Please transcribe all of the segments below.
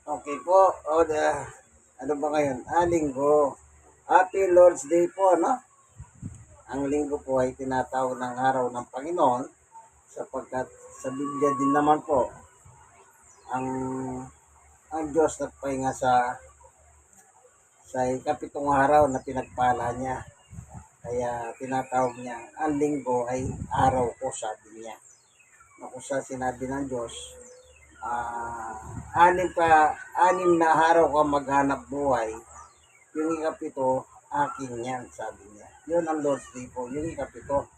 Okay po. Ano ba ngayon? Linggo. Happy Lord's Day po, no? Ang linggo po ay tinatawag ng araw ng Panginoon sapagkat sa Biblia din naman po ang Diyos nagpahinga sa ikapitong araw na pinagpala niya. Kaya tinatawag niya ang linggo ay araw ko, sabi niya. Na kung sa sinabi ng Diyos, ah, anim na araw ka maghanap buhay, yung ikapito, akin yan, sabi niya. Yun ang Lord's Day po, yung ikapito.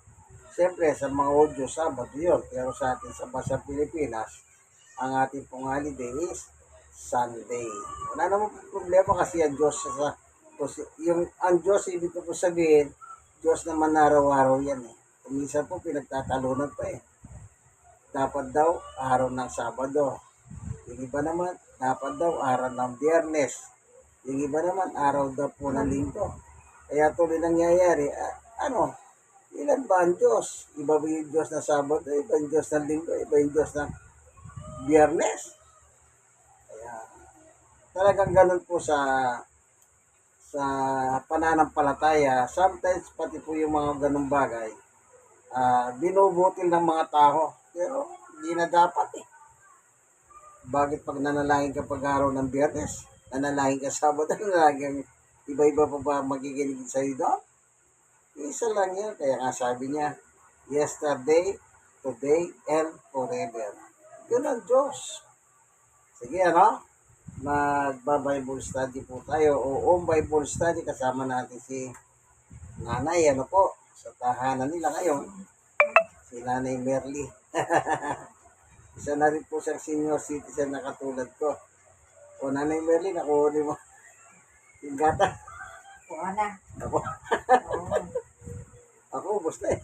Siyempre, sa mga Hudyo, Sabado yun. Pero sa atin sa Basang Pilipinas, ang ating pong holiday is Sunday. Wala naman problema kasi ang Diyos ang Diyos, ibig ko po sabihin, Diyos naman araw-araw yan eh. Minsan po pinagtatalunan pa eh. Dapat daw araw ng Sabado. Yung iba naman, dapat daw araw ng Biyernes. Yung iba naman, araw daw po ng Linggo. Kaya tuloy nangyayari, ilan ba ang Diyos? Iba ba yung Diyos na Sabado, iba yung Diyos ng Linggo, iba yung Diyos ng Biyernes. Kaya talagang ganun po sa pananampalataya. Sometimes pati po yung mga ganung bagay, binubutil ng mga tao. Pero hindi na dapat eh. Bakit pag nanalangin ka pag araw ng Biyernes, nanalangin ka Sabado, nanalangin iba-iba pa ba magiginig sa iyo doon? Isa lang yan. Kaya nga sabi niya, yesterday, today, and forever. Yun ang Diyos. Sige, ano? Magba-Bible study po tayo. O Bible study, kasama natin si Nanay, ano po, sa tahanan nila ngayon. Si Nanay Merly. Isa na rin po siyang senior citizen na katulad ko. O Nanay Merly, nakuha mo yung gata. Oo na. Ako, Oo. ako, basta eh.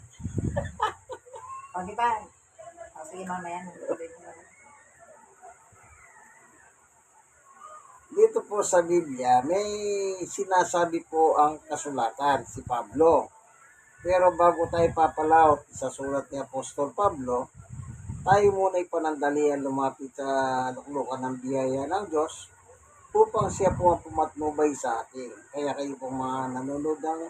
O, di ba? O, sige, mamaya. Tuloy mo na. Dito po sa Biblia, may sinasabi po ang kasulatan, si Pablo. Pero bago tayo papalaot sa sulat ni Apostol Pablo, tayo muna'y panandalian lumapit sa luklukan ng biyaya ng Diyos upang siya po ang pumatnubay sa atin. Kaya kayo po mga nanonood ng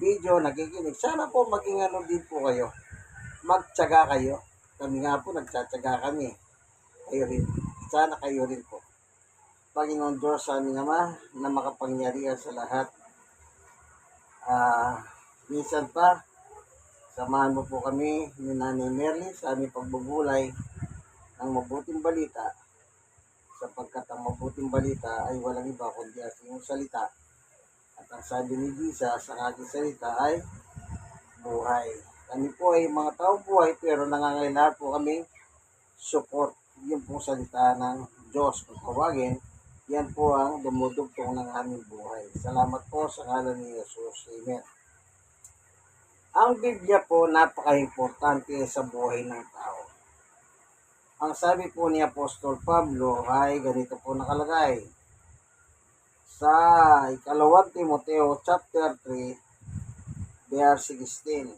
video, nakikinig, sana po maging ano din po kayo. Magtyaga kayo. Kami nga po, nagtsatsaga kami. Kayo rin. Sana kayo rin po. Panginoon Diyos, sa aming Ama, na makapangyarihan sa lahat. Minsan pa, samahan mo po kami ni Nanay Merly sa aming pagbubulay ng mabuting balita, sapagkat ang mabuting balita ay walang iba kundi ang iyong salita. At ang sabi ni Jesus, ang ating salita ay buhay. Kami po ay mga tao buhay, pero nangangailangan po kami support. Yung pong salita ng Diyos. Kung tawagin, yan po ang dumudugtong ng aming buhay. Salamat po sa ngalan ni Jesus. Amen. Ang Biblia po napaka-importante sa buhay ng tao. Ang sabi po ni Apostol Pablo ay ganito po nakalagay. Sa ikalawang Timoteo chapter 3, verse 16.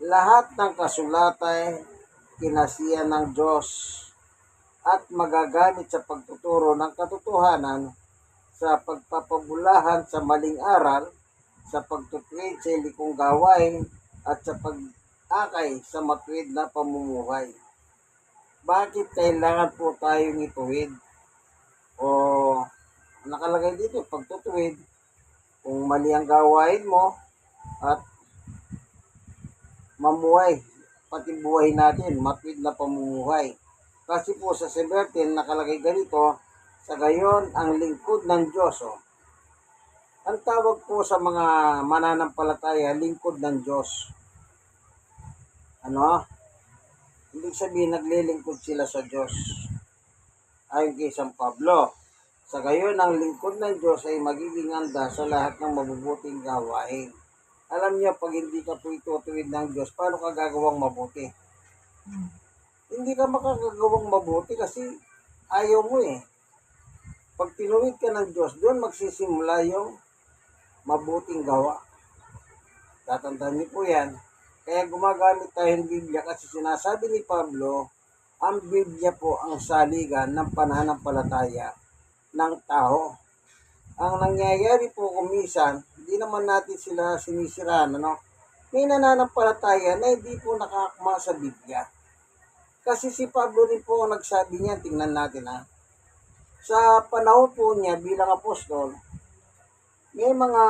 Lahat ng kasulatan kinasiya ng Diyos at magagamit sa pagtuturo ng katotohanan, sa pagpapabulahan sa maling aral, sa pagtutuwid sa ilikong gawain, at sa pag-akay sa matuwid na pamumuhay. Bakit kailangan po tayong ituwid? O nakalagay dito, pagtutuwid, kung mali ang gawain mo at mamuhay, pati buhay natin, matuwid na pamumuhay. Kasi po sa 17 nakalagay ganito, sa gayon ang lingkod ng Diyos. Ang tawag po sa mga mananampalataya, lingkod ng Diyos. Ano? Ibig sabihin, naglilingkod sila sa Diyos. Ayon kay San Pablo, sa gayon ang lingkod ng Diyos ay magiging handa sa lahat ng mabubuting gawain. Alam niyo, pag hindi ka po itutuwid ng Diyos, paano ka gagawang mabuti? Hindi ka makakagawang mabuti kasi ayaw mo eh. Pag tinuwid ka ng Diyos, doon magsisimula yung mabuting gawa. Tatandaan niyo po yan. Kaya gumagamit tayo ng Biblia kasi sinasabi ni Pablo, Ang Biblia po ang saligan ng pananampalataya ng tao. Ang nangyayari po kumisan, hindi naman natin sila sinisiraan, ano? May nananampalataya na hindi po nakakma sa Biblia. Kasi si Pablo rin po ang nagsabi niya, tingnan natin ha. Sa panahon po niya bilang apostol, may mga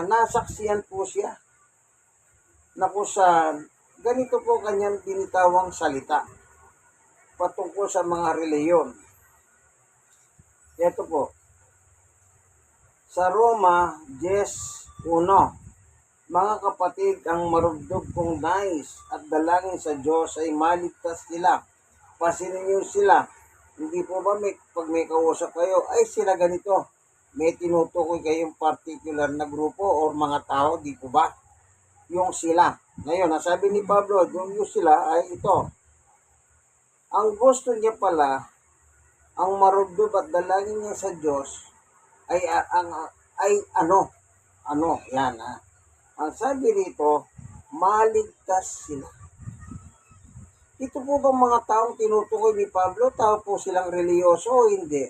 nasaksiyan po siya na kung saan ganito po kanyang binitawang salita patungkol sa mga reliyon. Ito po, sa Roma 10:1, mga kapatid, ang marugdog kong nais at dalangin sa Diyos ay maligtas sila. Pasinin niyo sila. Hindi po ba pag may kausap kayo, ay sila ganito. May tinutukoy kayong particular na grupo o mga tao, di po ba? Yung sila. Ngayon, nasabi ni Pablo, yung sila ay ito. Ang gusto niya pala, ang marugdog at dalangin niya sa Diyos ay ano, yan ha. Ang sabi rito, maligtas sila. Ito po bang mga taong tinutukoy ni Pablo, tao po silang reliyoso o hindi?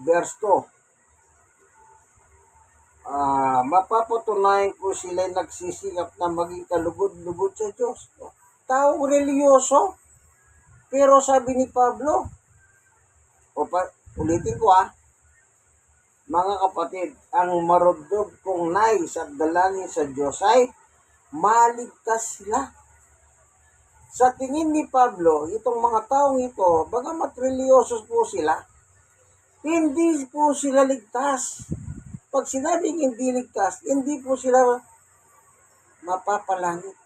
Verse 2, mapapatunayan ko sila nagsisikap na maging kalugod-lugod sa Diyos. Taong reliyoso, pero sabi ni Pablo, ulitin ko mga kapatid, ang marugdog kong nais at dalangin sa Diyos ay maligtas sila. Sa tingin ni Pablo, itong mga taong ito, bagamat religyosos po sila, hindi po sila ligtas. Pag sinabing hindi ligtas, hindi po sila mapapalangit.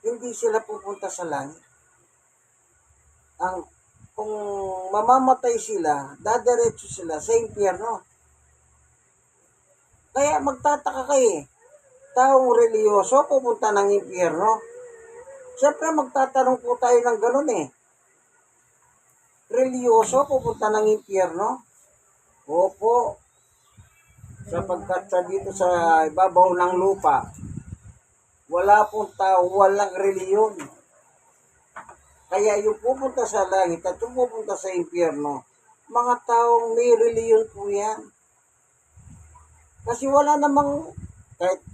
Hindi sila pupunta sa langit. Kung mamamatay sila, dadiretso sila sa impyerno. Kaya magtataka kayo taong reliyoso pupunta ng impyerno. Siyempre magtatanong po tayo ng ganun Reliyoso pupunta ng impyerno? Opo. Sapagkat sa dito sa ibabaw ng lupa, wala pong tao, walang reliyon. Kaya yung pupunta sa langit at yung pupunta sa impyerno, mga taong may reliyon po yan. Kasi wala namang, kahit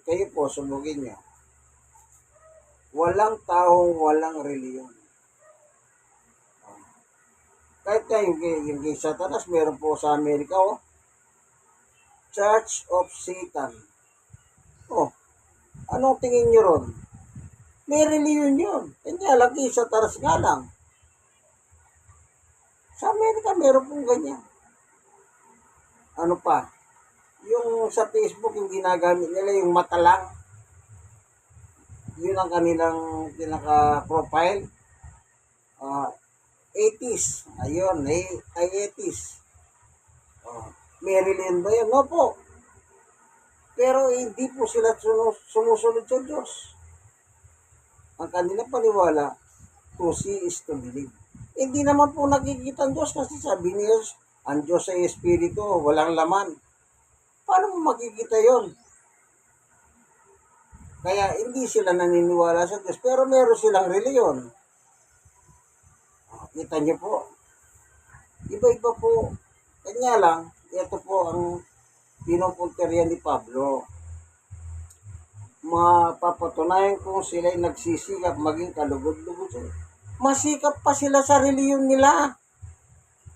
kayo po, sumugin nyo, walang taong walang reliyon. Kahit yung kay Satanas, meron po sa Amerika, Church of Satan. Anong tingin nyo ron? May reliyon yun. Hindi alagi sa taras nga lang. Sa Amerika, meron pong ganyan. Ano pa? Yung sa Facebook, yung ginagamit nila, yung mata lang. Yun ang kanilang pinaka-profile. 80s. Ayun, ay 80s. May reliyon ba yun? No po. Pero hindi po sila sumusunod sa Diyos. Ang kanilang paniwala, to see is to believe. Hindi naman po nakikita ang Diyos kasi sabi niya, ang Diyos ay Espiritu, walang laman. Paano mo makikita yon? Kaya hindi sila naniniwala sa Diyos, pero meron silang reliyon. Kita niyo po, iba-iba po. Kanya lang, ito po ang pinupunteriya ni Pablo. Mapapatunayan kung sila'y nagsisikap maging kalugod-lugod. Masikap pa sila sa reliyon nila.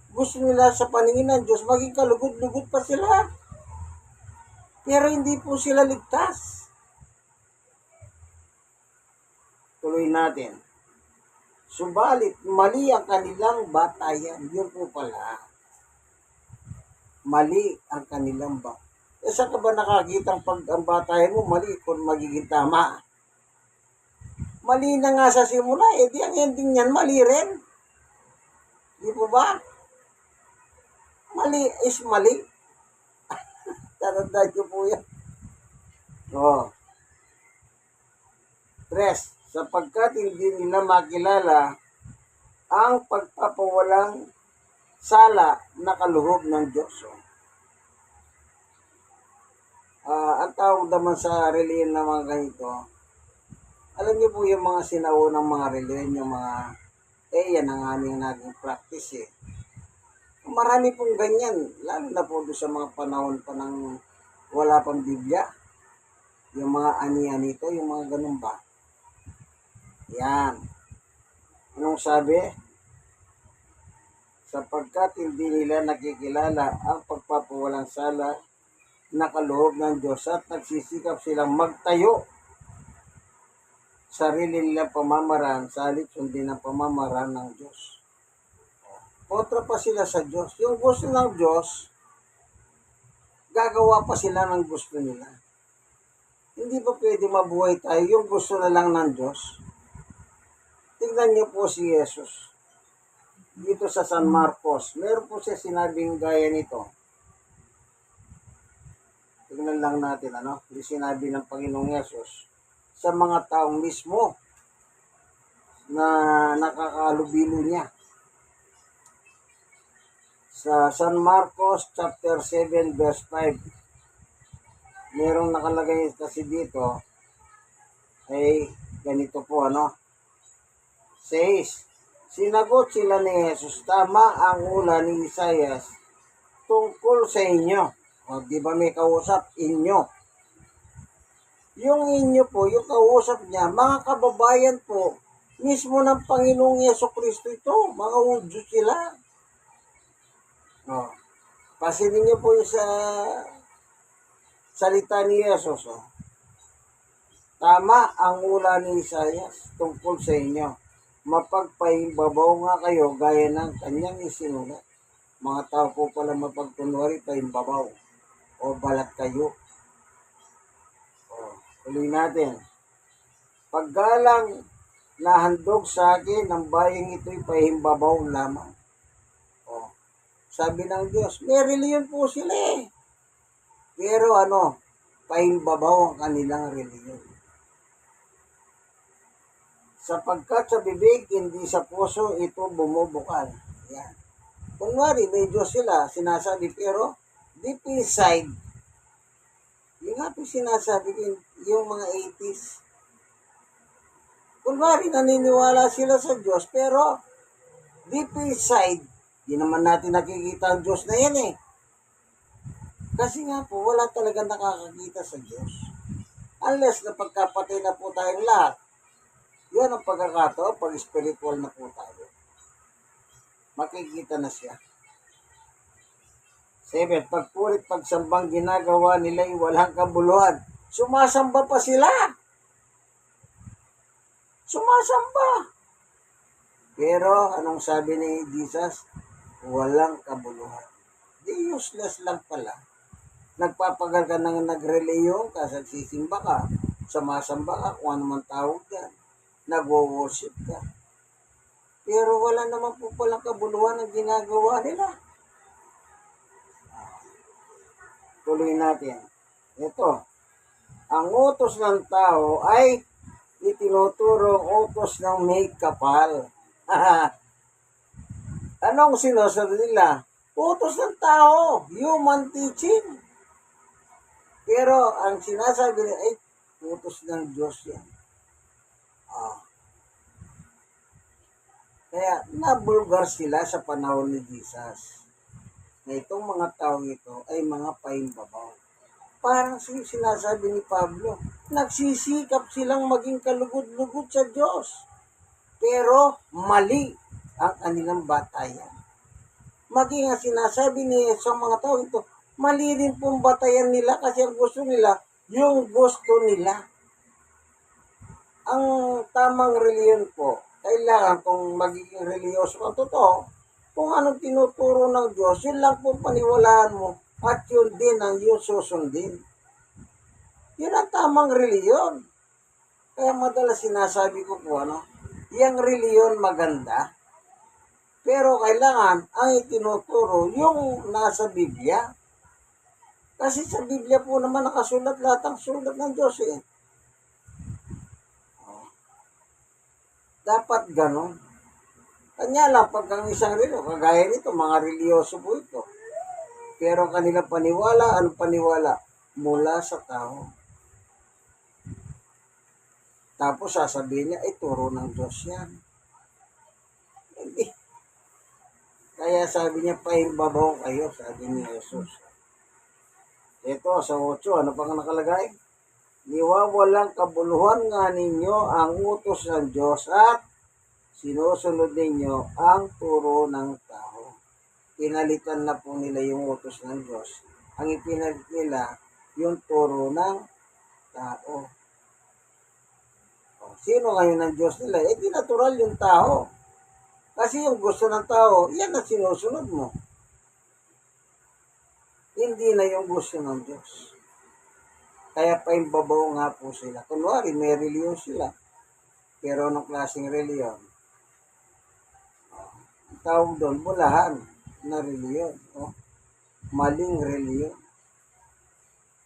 Gusto nila sa paningin ng Diyos maging kalugod-lugod pa sila. Pero hindi po sila ligtas. Tuloy natin. Subalit, mali ang kanilang batayan. Yun po pala. Mali ang kanilang batayan. Saan ka ba nakakitang pag ang batayan mo mali kung magiging tama? Mali na nga sa simula, di ang ending niyan mali rin. Di po ba? Mali is mali. Tatandaan niyo po yan. 3, sapagkat hindi nila makilala ang pagpapawalang sala na kaluhog ng Diyos. Ang tawag naman sa reliyon na mga ganito, Alam niyo po yung mga sinaunang mga reliyon, yung mga, yan ang aming naging practice eh. Marami pong ganyan, lalo na po doon sa mga panahon pa ng wala pang Biblia. Yung mga ani-anito, yung mga ganun ba. Yan. Anong sabi? Sapagkat hindi nila nakikilala ang pagpapawalang sala na kaloob ng Diyos at nagsisikap silang magtayo sarili nilang pamamaraan sa halip sundin ang pamamaraan ng Diyos. Kontra pa sila sa Diyos. Yung gusto ng Diyos, gagawa pa sila ng gusto nila. Hindi ba pwede mabuhay tayo yung gusto na lang ng Diyos? Tingnan niyo po si Jesus. Dito sa San Marcos, meron po siya sinabing gaya nito. Tingnan lang natin, yung sinabi ng Panginoong Yesus sa mga taong mismo na nakakalubilo niya. Sa San Marcos chapter 7 verse 5, merong nakalagay kasi dito, ay ganito po, says, sinagot sila ni Jesus, tama ang ula ni Isaias tungkol sa inyo. O, di ba may kausap? Inyo. Yung inyo po, yung kausap niya, mga kababayan po, mismo ng Panginoong Yesu-Kristo ito, mga Hudyo sila. O, pasinin niyo po yung sa salita ni Jesus. O. Tama ang ula ni Isaias tungkol sa inyo. Mapagpaimbabaw nga kayo gaya ng kanyang isinulat. Mga tao po pala mapagkunwari paimbabaw o balat kayo. Tuloy natin. Paggalang nahandog sa akin ng bayang ito'y pahimbabaw lamang. Sabi ng Diyos, may reliyon po sila eh. Pero pahimbabaw ang kanilang reliyon. Sapagkat sa bibig, hindi sa puso ito bumubukal. Yan. Kunwari, may Diyos sila, sinasabi, pero deep inside, yung nga po sinasabi ko, yung mga 80s. Kunwari, naniniwala sila sa Diyos, pero deep inside, di naman natin nakikita ang Diyos na yan eh. Kasi nga po, wala talaga nakakakita sa Diyos. Unless na pagkapatay na po tayong lahat. Yan ang pagkakataon, pag spiritual na po tayo. Makikita na siya. 7. Pagpurit, pagsambang ginagawa nila'y walang kabuluhan. Sumasamba pa sila. Sumasamba. Pero, anong sabi ni Jesus? Walang kabuluhan. Di useless lang pala. Nagpapagal ka ng nagreliyon ka, nagsisimba ka, sumasamba ka, kung ano man tawag yan. Nagwo-worship ka. Pero wala naman po palang kabuluhan ang ginagawa nila. Tuloy natin. Ito, ang utos ng tao ay itinuturong utos ng may kapal. Anong sinasabi nila? Utos ng tao, human teaching. Pero ang sinasabi nila ay utos ng Diyos yan. Kaya nabulgar sila sa panahon ni Jesus. Na itong mga tao ito ay mga paimbabaw. Parang sinasabi ni Pablo, nagsisikap silang maging kalugod-lugod sa Diyos. Pero mali ang kanilang batayan. Maging ang sinasabi ni sa mga tao ito, mali rin pong batayan nila kasi ang gusto nila, yung gusto nila. Ang tamang reliyon po, kailangan kung magiging reliyoso ang totoo, kung anong tinuturo ng Diyos, yun lang po paniwalaan mo at yun din ang iyong susundin. Yun ang tamang reliyon. Kaya madalas sinasabi ko po, yung reliyon maganda, pero kailangan ang itinuturo yung nasa Biblia. Kasi sa Biblia po naman nakasulat lahat ang sulat ng Diyos eh. Dapat ganon. Kanya lang, pag ang isang reliyon, kagaya nito, mga reliyoso po ito. Pero kanila paniwala, anong paniwala? Mula sa tao. Tapos sasabihin niya, ay turo ng Diyos yan. Hindi. Kaya sabi niya, paimbabaw kayo, sabi ni Jesus. Ito, sa 8, ano pang nakalagay? Niwawalang kabuluhan nga ninyo ang utos ng Diyos at sinusunod ninyo ang turo ng tao. Pinalitan na po nila yung utos ng Diyos. Ang ipinalit nila, yung turo ng tao. Sino ngayon ng Diyos nila? Di natural yung tao. Kasi yung gusto ng tao, yan ang sinusunod mo. Hindi na yung gusto ng Diyos. Kaya paimbabaw nga po sila. Kunwari, may reliyon sila. Pero anong klaseng reliyon? Ang tawag doon, bulahan na reliyon. Maling reliyon.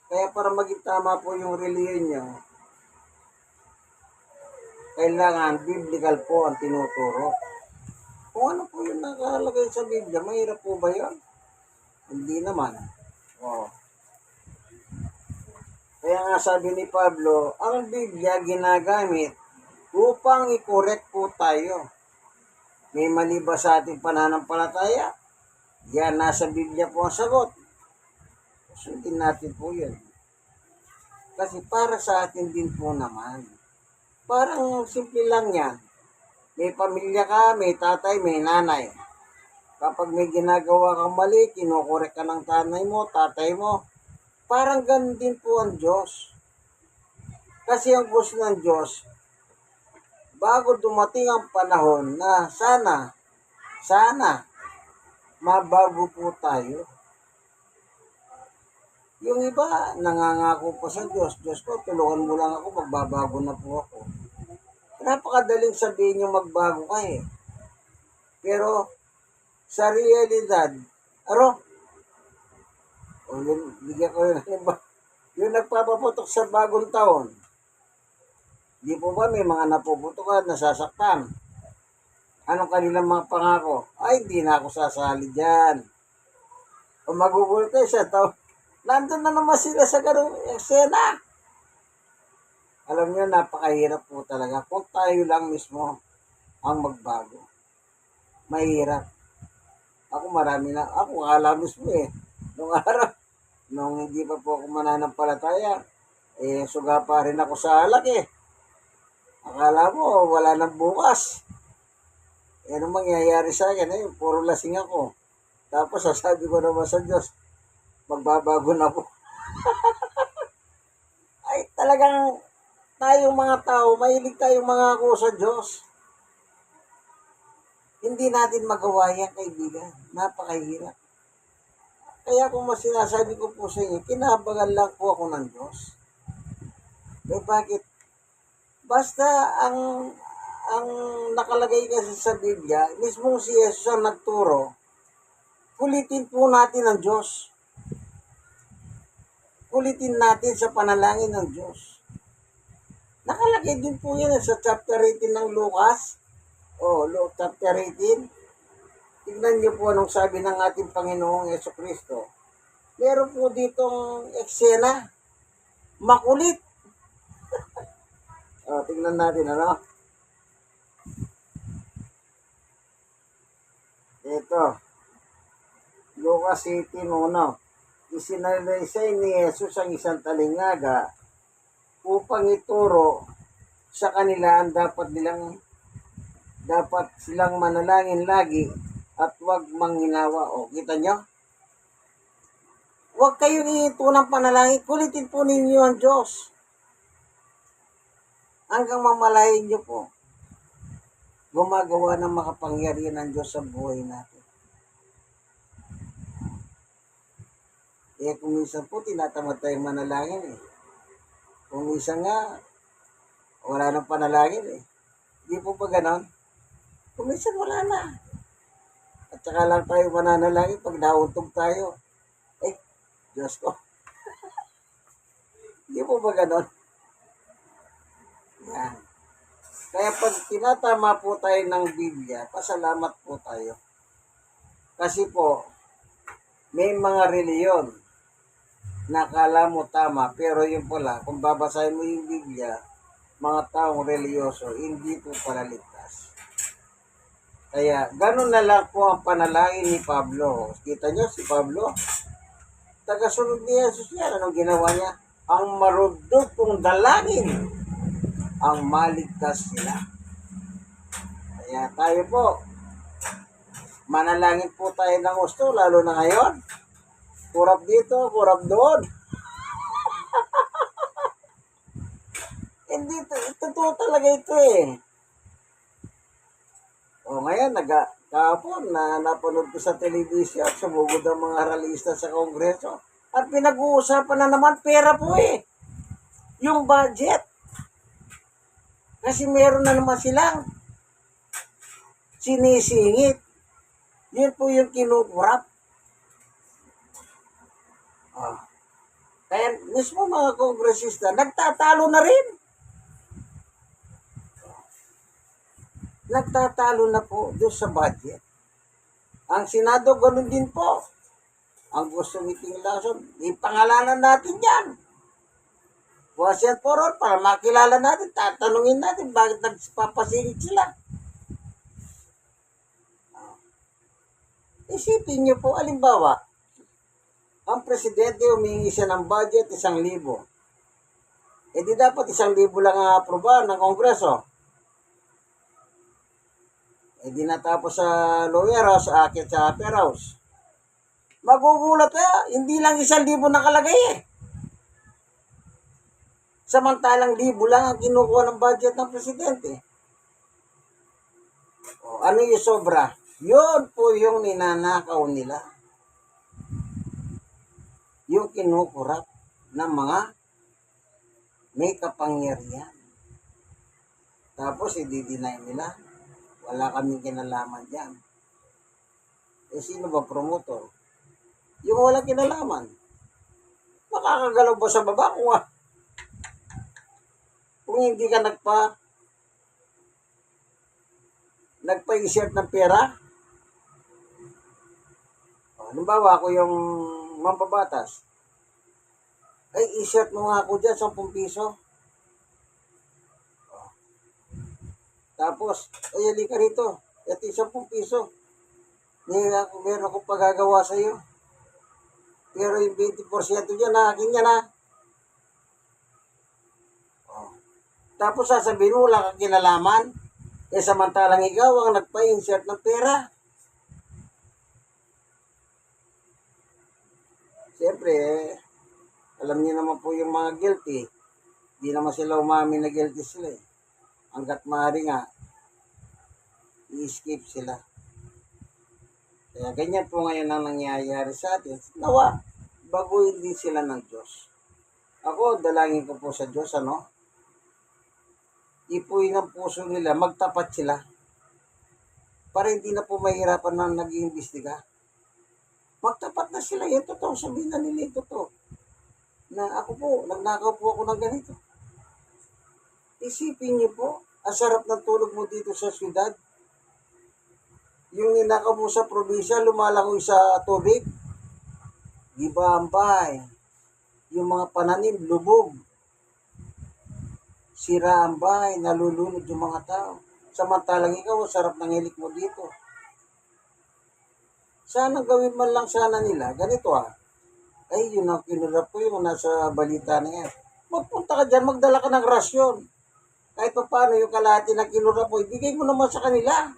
Kaya para maging tama po yung reliyon niya, kailangan biblical po ang tinuturo. Kung ano po yung nakalagay sa Biblia, mahirap po ba yun? Hindi naman. Kaya nga sabi ni Pablo, ang Biblia ginagamit upang i-correct po tayo. May mali ba sa ating pananampalataya? Yan, nasa Biblia po ang sagot. Sundin natin po yun. Kasi para sa atin din po naman. Parang simple lang yan. May pamilya ka, may tatay, may nanay. Kapag may ginagawa kang mali, kinukorek ka ng tanay mo, tatay mo. Parang ganun din po ang Diyos. Kasi ang gusto ng Diyos, bago dumating ang panahon na sana, mabago po tayo. Yung iba, nangangako pa sa Diyos, Diyos ko, tulungan mo lang ako, magbabago na po ako. Napakadaling sabihin yung magbago ka eh. Pero, sa realidad, bigyan ko yun, yung nagpapaputok sa bagong taon, di po ba may mga napuputokan, nasasaktan? Anong kanilang mga pangako? Ay, hindi na ako sasali dyan. O magugulat tayo sa taon, nandun na naman sila sa ganung eksena. Alam niyo, napakahirap po talaga. Kung tayo lang mismo ang magbago. Mahirap. Ako akala mismo eh. Nung araw, nung hindi pa po ako mananampalataya, suga pa rin ako sa alak eh. Akala mo, wala nang bukas. Anong mangyayari sa akin? Puro lasing ako. Tapos sasabi ko naman sa Diyos, magbabago na po. Ay, talagang tayong mga tao, mahilig tayong mangako sa Diyos. Hindi natin magawa yan, kaibigan. Napakahirap. Kaya kung mas sinasabi ko po sa inyo, kinabagan lang po ako ng Diyos. Bakit? Basta ang nakalagay kasi sa Biblia, mismo si Jesus ang nagturo, kulitin po natin ang Diyos. Kulitin natin sa panalangin ng Diyos. Nakalagay din po yan sa chapter 18 ng Lucas. Luke chapter 18. Tignan niyo po anong sabi ng ating Panginoong Jesucristo. Meron po ditong eksena. Makulit. Tignan natin Ito. Lucas 18:1. Isinalaysay ni Jesus ang isang talingaga upang ituro sa kanila ang dapat silang manalangin lagi at huwag manghinawa. Kita nyo? Huwag kayong ihinto ng panalangin. Kulitin po ninyo ang Diyos. Hanggang mamalayin nyo po. Gumagawa ng makapangyarihan ng Diyos sa buhay natin. Kung minsan po, tinatamad tayong manalangin eh. Kung minsan nga, wala nang panalangin eh. Hindi po ba ganon? Kung minsan wala na. At saka lang tayo mananalangin pag nauntog tayo. Diyos ko. Hindi po ba ganon? Yan. Kaya pag tinatama po tayo ng Biblia, pasalamat po tayo. Kasi po, may mga reliyon na akala mo tama, pero yun pala, kung babasahin mo yung Biblia, mga taong reliyoso, hindi po pala ligtas. Kaya, ganun na lang po ang panalangin ni Pablo. Kita nyo, si Pablo, tagasunod ni Jesus yan. Anong ginawa niya? Ang marudod kong dalangin, ang maligtas sila. Kaya tayo po, manalangin po tayo ng gusto, lalo na ngayon. Kurap dito, kurap doon. Hindi, totoo talaga ito eh. O ngayon, kahapon na napanood ko sa telebisyon, sumugod ang mga haralista sa Kongreso. At pinag-uusapan na naman pera po eh. Yung budget. Kasi meron na naman silang sinisingit. Yun po yung kinukurap. Ah. Kaya mismo mga kongresista, nagtatalo na rin. Nagtatalo na po doon sa budget. Ang Senado, ganun din po. Ang gusto meeting lason, ipangalanan natin yan. Was and for all, para makilala natin, tatanungin natin bakit nagpapasingit sila. Isipin niyo po, alimbawa, ang presidente humingi siya ng budget 1,000. Eh di dapat 1,000 lang ang aprobahan ng Kongreso. Eh di natapos sa lawyer house, akit sa upper house. Magugulat kaya, hindi lang 1,000 nakalagay eh. Samantalang 1,000 lang ang kinukuha ng budget ng presidente. O, ano yung sobra? Yun po yung ninanakaw nila. Yung kinukurap ng mga may kapangyarihan. Tapos, i-deny nila. Wala kaming kinalaman dyan. Eh, sino ba promotor? Yung walang kinalaman. Makakagalaw ba sa baba kung hindi ka nagpa-insert ng pera? O, halimbawa, ako yung mambabatas. Ay, insert mo nga ako dyan, 10 piso. O. Tapos, ay, halika rito. Ito yung 10 piso. Meron akong pagagawa sa iyo. Pero yung 20% dyan, akin yan ha. O. Tapos sasabihin mo, wala kang kinalaman. Eh samantalang ikaw ang nagpa-insert ng pera. Siyempre, alam niyo naman po yung mga guilty. Hindi naman sila umamin na guilty sila eh. Hanggat maaari nga, i-escape sila. Kaya ganyan po ngayon ang nangyayari sa atin. Nawa, baguhin din sila ng Diyos. Ako, dalangin ko po sa Diyos, ipuin ang puso nila, magtapat sila. Para hindi na po mahirapan na nag-iimbestiga. Magtapat na sila, yung totoo, sabihin na nila yung totoo. Na ako po, nagnakaw po ako ng ganito. Isipin niyo po, ang sarap ng tulog mo dito sa syudad. Yung ninakaw mo sa probinsya, lumalangoy sa tubig. Iba ang bahay. Yung mga pananim, lubog. Sira ang bahay, nalulunod yung mga tao. Samantalang ikaw, sarap ng hilik mo dito. Sana gawin man lang sana nila, ganito Ay, yun ang kinurap ko yung nasa balita na yan. Magpunta ka dyan, magdala ka ng rasyon. Kahit pa paano yung kalahati na kinurap mo, ibigay mo naman sa kanila.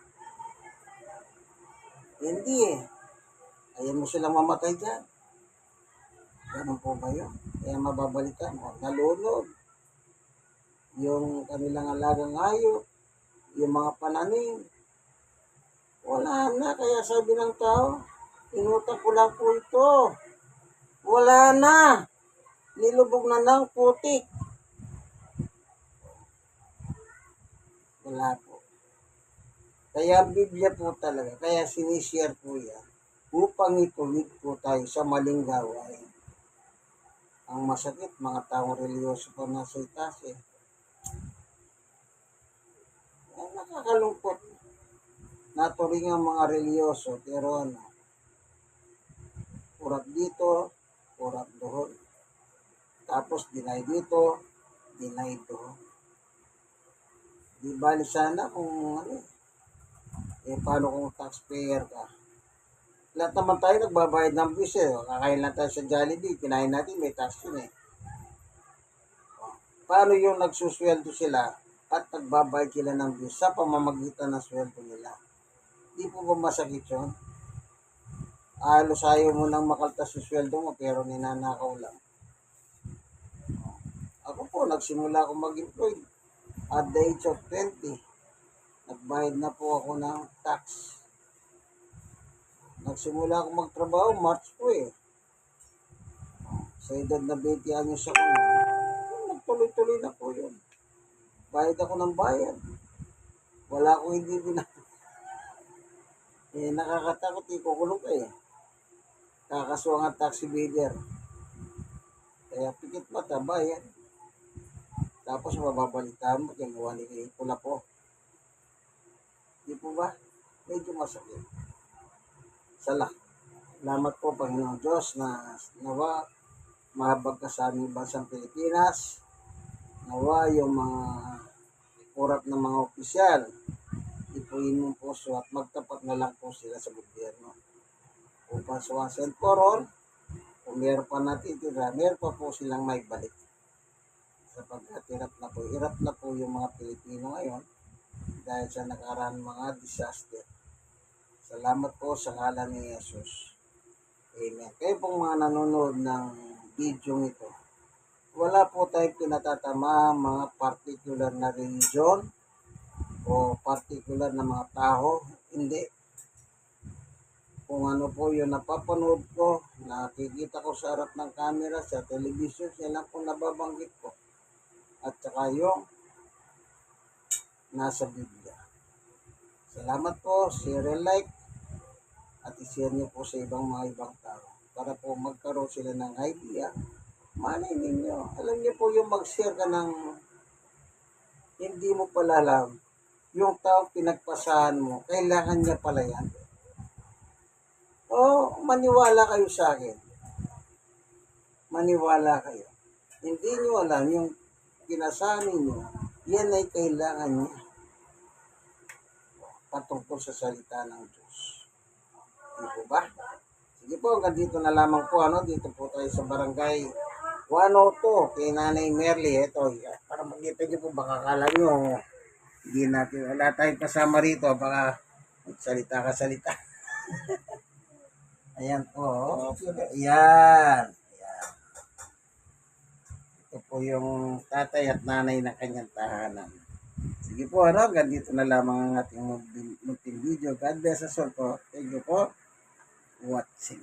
Hindi eh. Ayan mo silang mamatay dyan. Ganun po ba yun? Kaya mababalikan mo, nalunod. Yung kanilang alagang hayop, yung mga pananim. Wala na, kaya sabi ng tao, inutang ko lang po ito. Wala na. Nilubog na ng putik. Wala po. Kaya ang Biblia po talaga, kaya sinishare po yan, upang ituwid po tayo sa maling gawain. Ang masakit, mga taong reliyoso pa nasa itaas eh. Ay, nakakalungkot. Naturing ang mga reliyoso, pero kurap dito, kurap doon. Tapos deny dito, deny doon. Di bali sana kung ano, paano kung taxpayer ka. Lahat naman tayo nagbabayad ng buwis eh. Kakain lang tayo sa Jollibee, kinain natin, may tax yun eh. Paano yung nagsusweldo sila at nagbabayad sila ng buwis sa pamamagitan ng sweldo nila? Di po ba masakit yun? Halos ayaw mo nang makaltas yung sweldo mo pero ninanakaw lang. Ako po, nagsimula ako mag-employ at the age of 20. Nagbayad na po ako ng tax. Nagsimula ako magtrabaho, March po eh. Sa edad na 20 anyos ako, nagtuloy-tuloy na po yun. Bayad ako ng bayad. Wala akong hindi nakakatakot, ikukulong ka eh. Kakasuhan ang taxi evader. Kaya pikit mata, bayad. Tapos mababalitaan mo, kinuha ni pula po. Di po ba? Medyo masakit. Salamat po, Panginoon Diyos, na nawa mahabag ka sa aming bansang Pilipinas. Nawa yung mga kurap ng mga opisyal, ipuin mong puso at magtapat na lang po sila sa gobyerno. Upang sa once and for all, kung meron pa natitira, meron pa po silang may balik. Sapagkat hirap na po yung mga Pilipino ngayon dahil sa nakaraan mga disaster. Salamat po sa ngalan ni Jesus. Amen. Kayo pong mga nanonood ng video ito, wala po tayong pinatatama mga particular na religion o particular na mga tao. Hindi. Kung ano po yung napapanood ko, nakikita ko sa harap ng camera, sa television, yan lang po nababanggit ko. At saka yung nasa Biblia. Salamat po, share and like, at i-share niyo po sa ibang tao para po magkaroon sila ng idea. Malay ninyo, alam niyo po yung mag-share ka ng hindi mo pala alam, yung tao pinagpasahan mo, kailangan niya pala yan. O, maniwala kayo sa akin. Maniwala kayo. Hindi niyo alam yung pinasahan ninyo, yan ay kailangan niya patungkol sa salita ng Diyos. Hindi po ba? Sige po, hanggang dito na lamang po. Dito po tayo sa barangay 102 kay Nanay Merly. Ito, para makita niyo po, baka kala nyo, hindi natin, wala tayong kasama rito. Baka salita ka salita. Ayan po. Ayan. Ito po yung tatay at nanay ng kanyang tahanan. Sige po, hanggang dito na lamang ang ating munting video. God bless us all po. Thank you po watching.